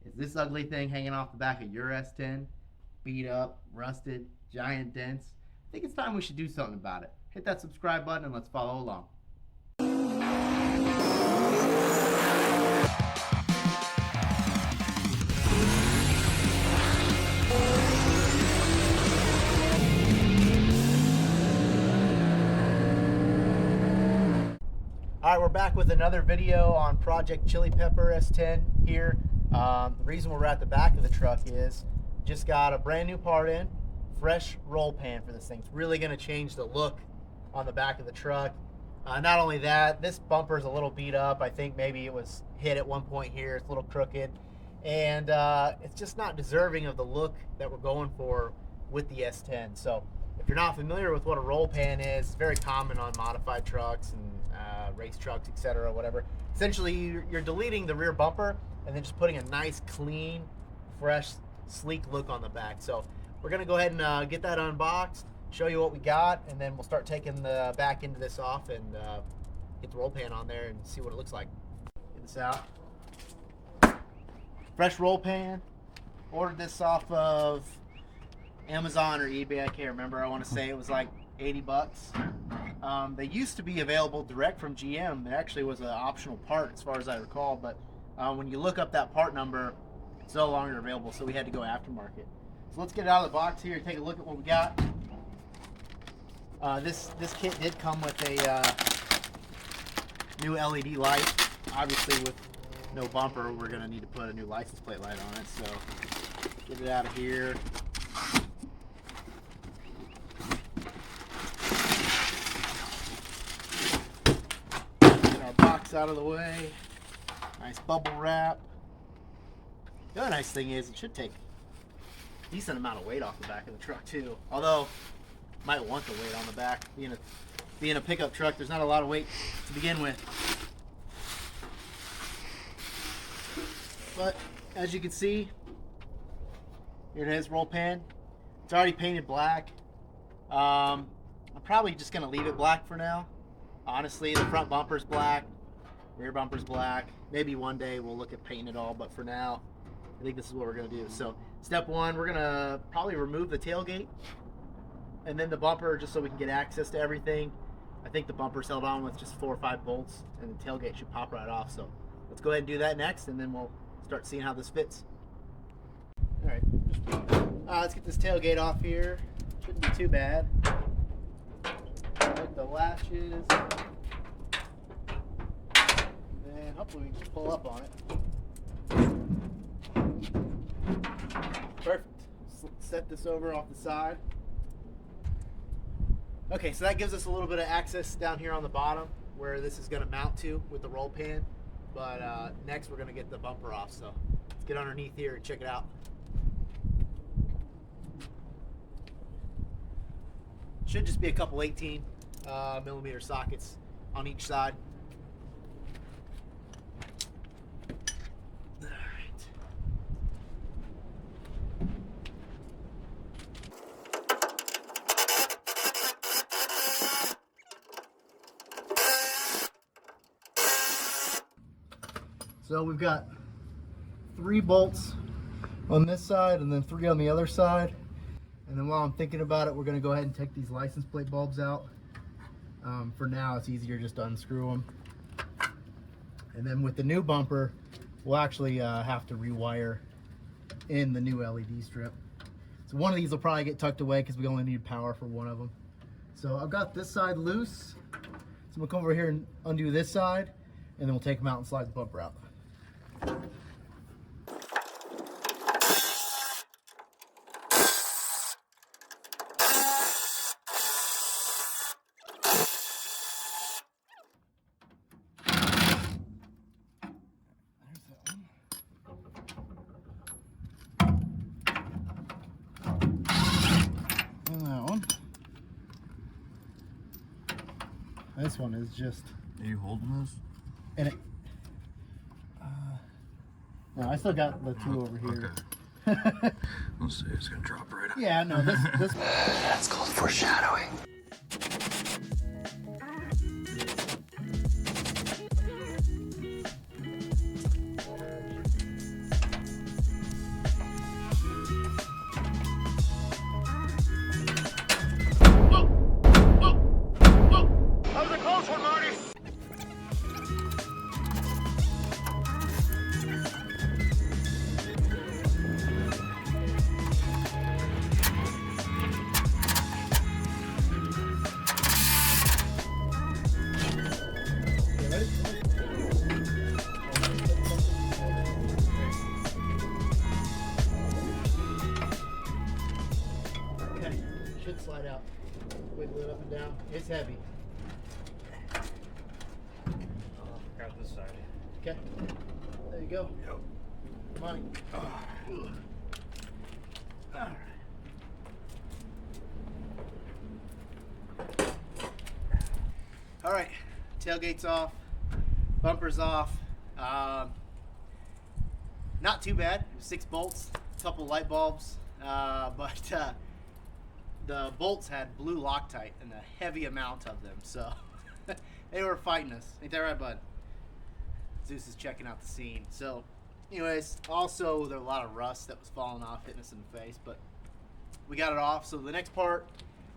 Is this ugly thing hanging off the back of your S10 beat up, rusted, giant dents? I think it's time we should do something about it. Hit that subscribe button and let's follow along. Alright, we're back with another video on Project Chili Pepper S10 here. The reason we're at the back of the truck is just got a brand new part in, fresh roll pan for this thing. It's really going to change the look on the back of the truck. Not only that, this bumper is a little beat up. I think maybe it was hit at one point here. It's a little crooked. And it's just not deserving of the look that we're going for with the S10. So if you're not familiar with what a roll pan is, it's very common on modified trucks and race trucks, etc., whatever. Essentially, you're deleting the rear bumper and then just putting a nice, clean, fresh, sleek look on the back. So we're going to go ahead and get that unboxed, show you what we got, and then we'll start taking the back end of this off and get the roll pan on there and see what it looks like. Get this out. Fresh roll pan. Ordered this off of Amazon or eBay, I can't remember. I want to say it was like 80 bucks. They used to be available direct from GM. There actually was an optional part as far as I recall, but when you look up that part number, it's no longer available, so we had to go aftermarket. So let's get it out of the box here and take a look at what we got. This kit did come with a new LED light. Obviously with no bumper, we're going to need to put a new license plate light on it, so get it out of here. Out of the way. Nice bubble wrap. The other nice thing is it should take a decent amount of weight off the back of the truck too. Although might want the weight on the back. Being a pickup truck, there's not a lot of weight to begin with. But as you can see, here it is, roll pan. It's already painted black. I'm probably just gonna leave it black for now. Honestly, the front bumper's black. Rear bumper's black. Maybe one day we'll look at painting it all, but for now, I think this is what we're going to do. So, step one, we're going to probably remove the tailgate and then the bumper just so we can get access to everything. I think the bumper's held on with just 4 or 5 bolts, and the tailgate should pop right off. So, let's go ahead and do that next, and then we'll start seeing how this fits. Alright, let's get this tailgate off here. Shouldn't be too bad. Like the latches. And hopefully we can just pull up on it. Perfect. Set this over off the side. Okay, so that gives us a little bit of access down here on the bottom where this is going to mount to with the roll pan. But next we're going to get the bumper off. So let's get underneath here and check it out. Should just be a couple 18 millimeter sockets on each side. So we've got 3 bolts on this side and then 3 on the other side. And then while I'm thinking about it, we're going to go ahead and take these license plate bulbs out. For now, it's easier just to unscrew them. And then with the new bumper, we'll actually have to rewire in the new LED strip. So one of these will probably get tucked away because we only need power for one of them. So I've got this side loose. So I'm going to come over here and undo this side, and then we'll take them out and slide the bumper out. This one is just... Are you holding this? And it... no, I still got the 2 over here. Okay. Let's see, it's gonna drop right out. Yeah, no, this... That's called foreshadowing. slide out. Wiggle it up and down. It's heavy. Got this side. Okay. There you go. Yep. Money. Alright. Alright. Tailgate's off. Bumper's off. Not too bad. It was 6 bolts, a couple light bulbs, but the bolts had blue Loctite and a heavy amount of them, so they were fighting us. Ain't that right, bud? Zeus is checking out the scene. So, anyways, also there was a lot of rust that was falling off, hitting us in the face, but we got it off. So the next part,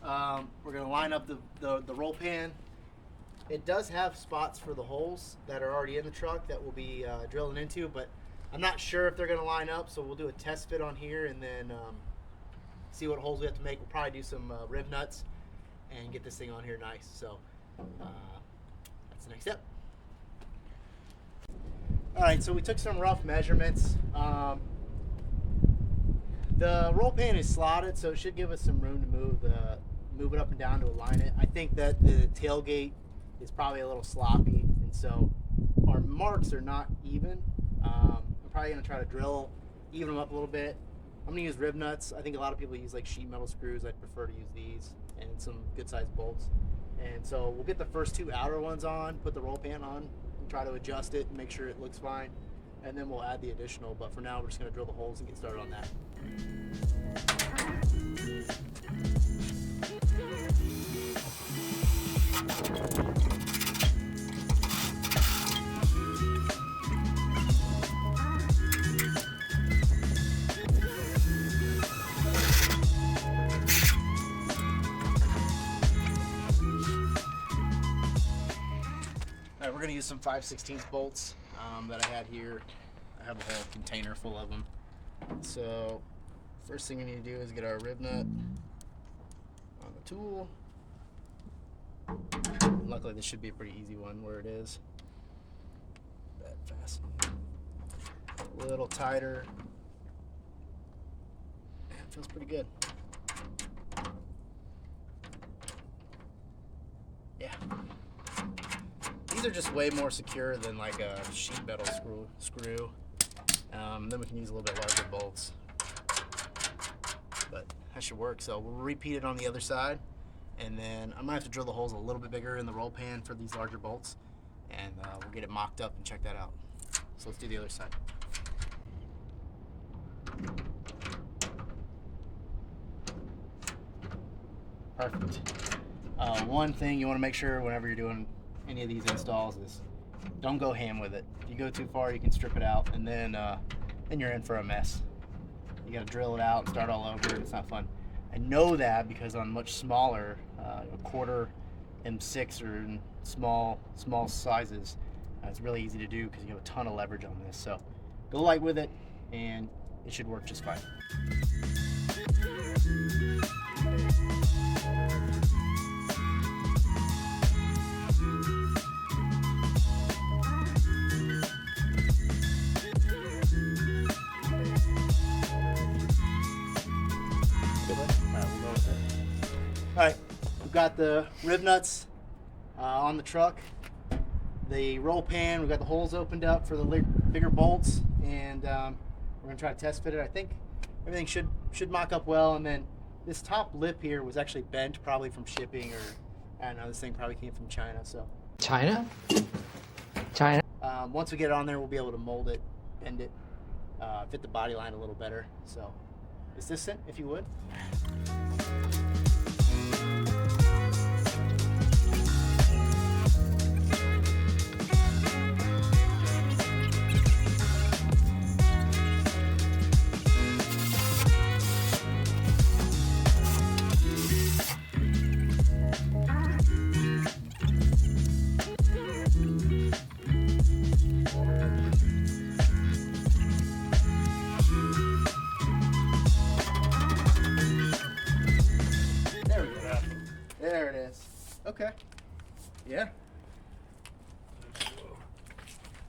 we're gonna line up the roll pan. It does have spots for the holes that are already in the truck that we'll be drilling into, but I'm not sure if they're going to line up, so we'll do a test fit on here and then see what holes we have to make. We'll probably do some rib nuts and get this thing on here nice. So that's the next step. All right, so we took some rough measurements. The roll pan is slotted, so it should give us some room to move it up and down to align it. I think that the tailgate is probably a little sloppy, and so our marks are not even. I'm probably going to try to even them up a little bit. I'm going to use rib nuts. I think a lot of people use like sheet metal screws. I'd prefer to use these and some good sized bolts. And so we'll get the first 2 outer ones on, put the roll pan on, and try to adjust it and make sure it looks fine. And then we'll add the additional, but for now we're just going to drill the holes and get started on that. All right, we're going to use some 5/16 bolts that I had here. I have a whole container full of them. So first thing we need to do is get our rib nut on the tool. Luckily this should be a pretty easy one where it is. That fasten a little tighter. And it feels pretty good. Yeah. These are just way more secure than like a sheet metal screw. Then we can use a little bit larger bolts. But that should work. So we'll repeat it on the other side. And then I might have to drill the holes a little bit bigger in the roll pan for these larger bolts. And we'll get it mocked up and check that out. So let's do the other side. Perfect. One thing you want to make sure whenever you're doing any of these installs is don't go ham with it. If you go too far, you can strip it out, and then you're in for a mess. You got to drill it out and start all over, and it's not fun. I know that because on much smaller, a quarter M6 or in small sizes, it's really easy to do because you have a ton of leverage on this. So go light with it, and it should work just fine. All right, we've got the rib nuts on the truck, the roll pan, we've got the holes opened up for the bigger bolts, and we're gonna try to test fit it. I think everything should mock up well, and then this top lip here was actually bent, probably from shipping, or I don't know, this thing probably came from China, so. China? Once we get it on there, we'll be able to mold it, bend it, fit the body line a little better. So, assistant, if you would. There it is. Okay. Yeah.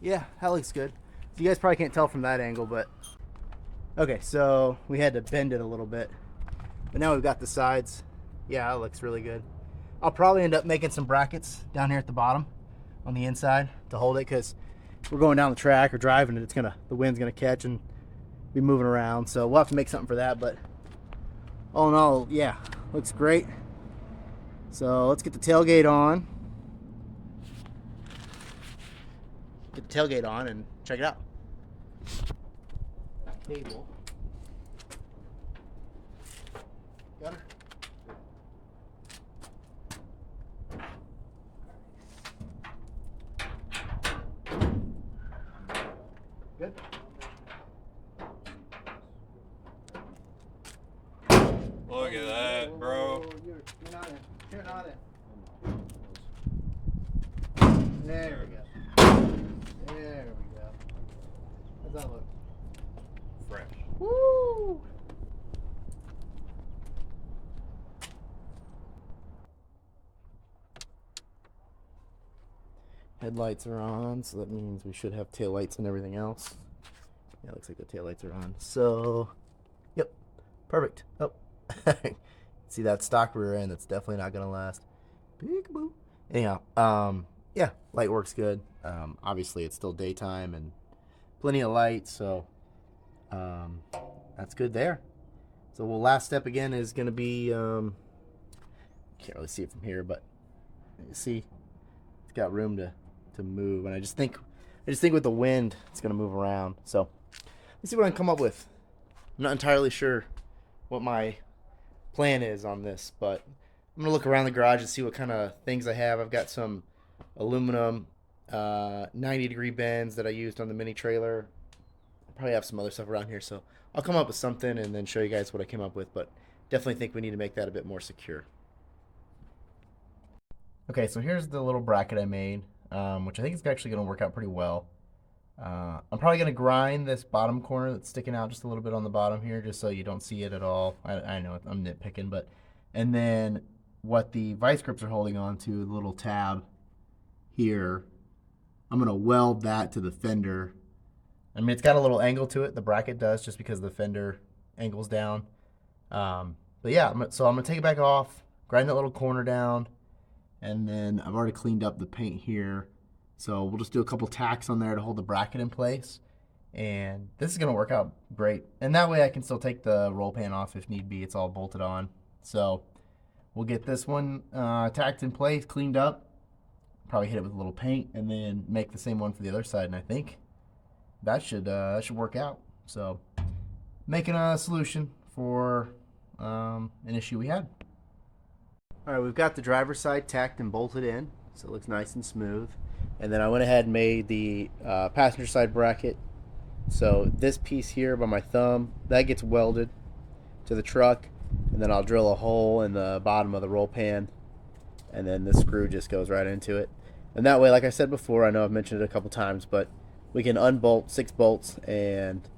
Yeah, that looks good. So you guys probably can't tell from that angle, but okay, so we had to bend it a little bit. But now we've got the sides Yeah, it looks really good. I'll probably end up making some brackets down here at the bottom on the inside to hold it, because we're going down the track or driving and the wind's gonna catch and be moving around. So we'll have to make something for that, but all in all, yeah, looks great. So let's get the tailgate on. Get the tailgate on and check it out. Cable. Got her. Good. Look at that, bro. You're not in. You're not in. There we go. There we go. How's that look? Fresh. Woo! Headlights are on, so that means we should have taillights and everything else. Yeah, looks like the taillights are on. So, yep, perfect. Oh, see that stock rear end? That's definitely not gonna last. Peekaboo. Anyhow, yeah, light works good. Obviously, it's still daytime and plenty of light, so that's good there. So, last step again is gonna be can't really see it from here, but you see, it's got room to move, and I just think with the wind, it's gonna move around. So, let's see what I can come up with. I'm not entirely sure what my plan is on this, but I'm gonna look around the garage and see what kind of things I have. I've got some aluminum 90-degree bends that I used on the mini trailer. I probably have some other stuff around here, so I'll come up with something and then show you guys what I came up with, but definitely think we need to make that a bit more secure. Okay, so here's the little bracket I made, which I think is actually going to work out pretty well. I'm probably going to grind this bottom corner that's sticking out just a little bit on the bottom here, just so you don't see it at all. I know I'm nitpicking, but and then what the vice grips are holding on to, the little tab here, I'm going to weld that to the fender. I mean, it's got a little angle to it, the bracket does, just because the fender angles down. But yeah, so I'm going to take it back off, grind that little corner down, and then I've already cleaned up the paint here. So we'll just do a couple tacks on there to hold the bracket in place. And this is going to work out great. And that way I can still take the roll pan off if need be. It's all bolted on. So we'll get this one tacked in place, cleaned up. Probably hit it with a little paint and then make the same one for the other side. And I think that should work out. So making a solution for an issue we had. All right, we've got the driver's side tacked and bolted in, so it looks nice and smooth. And then I went ahead and made the passenger side bracket. So this piece here by my thumb, that gets welded to the truck, and then I'll drill a hole in the bottom of the roll pan, and then the screw just goes right into it. And that way, like I said before, I know I've mentioned it a couple times, but we can unbolt 6 bolts and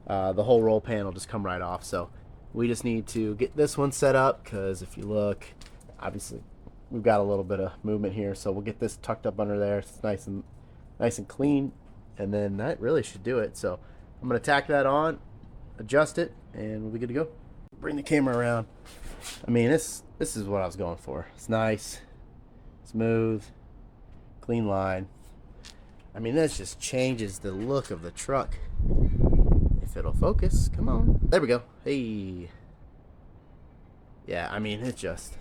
the whole roll pan will just come right off. So we just need to get this one set up, because if you look, obviously we've got a little bit of movement here, so we'll get this tucked up under there. It's nice and clean, and then that really should do it. So I'm going to tack that on, adjust it, and we'll be good to go. Bring the camera around. I mean, this is what I was going for. It's nice, smooth, clean line. I mean, this just changes the look of the truck. If it'll focus, come on. There we go. Hey. Yeah, I mean, it just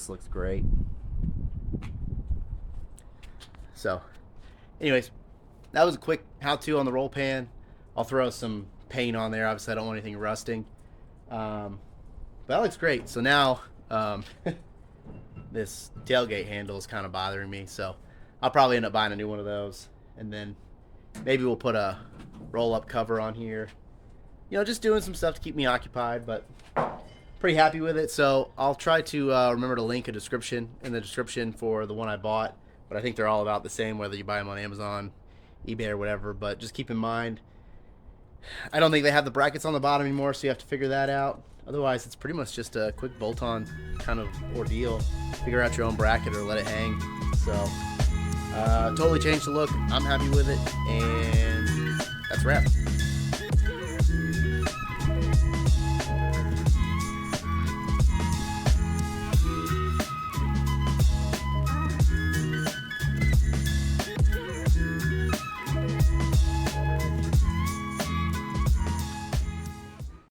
looks great. So, anyways, that was a quick how-to on the roll pan. I'll throw some paint on there. Obviously, I don't want anything rusting. But that looks great. So now, this tailgate handle is kind of bothering me. So I'll probably end up buying a new one of those. And then maybe we'll put a roll-up cover on here. You know, just doing some stuff to keep me occupied, but pretty happy with it. So I'll try to remember to link a description in the description for the one I bought. But I think they're all about the same, whether you buy them on Amazon, eBay, or whatever. But just keep in mind, I don't think they have the brackets on the bottom anymore, so you have to figure that out. Otherwise, it's pretty much just a quick bolt-on kind of ordeal. Figure out your own bracket or let it hang. So, totally changed the look. I'm happy with it, and that's a wrap.